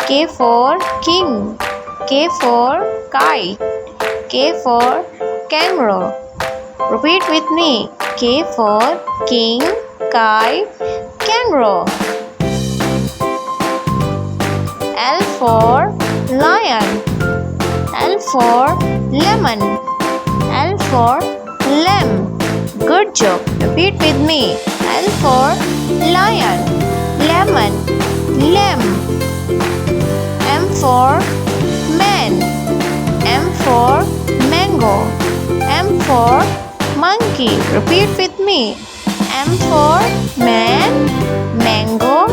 K for king. K for kite. K for kangaroo. Repeat with me. K for king, kite, kangaroo. L for lion. L for lemon. L for lamb. Good job. Repeat with me. L for lion, lemon, lamb. M for man. M for mango. M for monkey. Repeat with me. M for man, mango,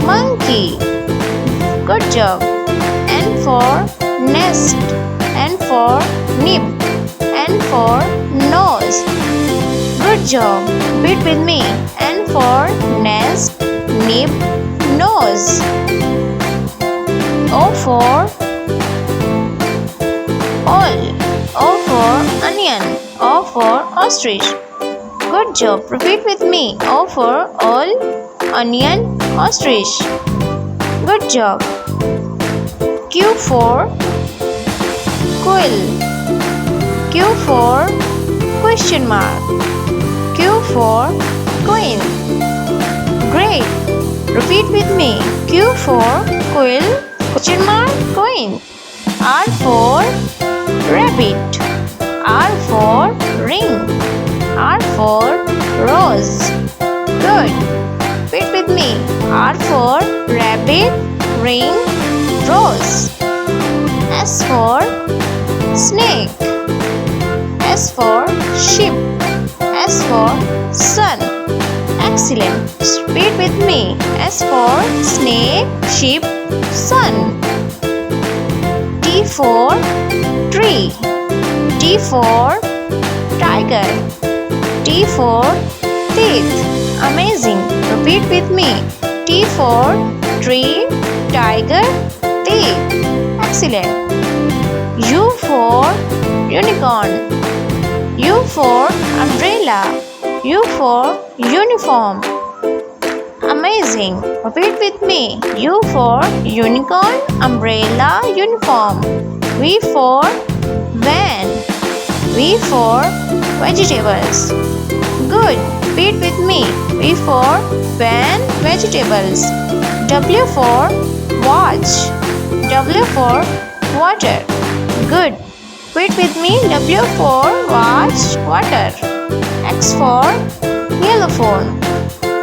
monkey. Good job. N for nest. N for nib. N for nose. Good job. Repeat with me. N for nest, nib, nose. O for owl. O for onion. O for ostrich. Good job. Repeat with me. O for owl, onion, ostrich. Good job. Q for quill. Q for question mark. Q for queen. Great. Repeat with me. Q for quill, question mark, queen. R for rabbit. R for ring. R for rose. Good. Repeat with me. R for rabbit, ring, rose. S for snake. S for sheep. S for sun. Excellent. Repeat with me. S for snake, sheep, sun. T for tree. T for tiger. T for teeth. Amazing. Repeat with me. T for tree, tiger, teeth. Excellent. U for unicorn. U for umbrella. U for uniform. Amazing. Repeat with me. U for unicorn, umbrella, uniform. V for van. V for vegetables. Good. Repeat with me. V for van, vegetables. W for watch. W for water. Good. Repeat with me. W for watch, water. X for yellowphone.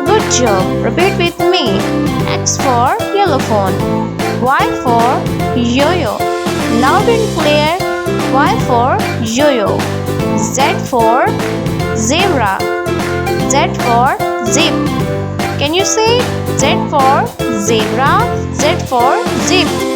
Good job. Repeat with me. X for yellowphone. Y for yo-yo. Loud and clear. Y for yo-yo. Z for zebra. Z for zip. Can you say Z for zebra? Z for zip.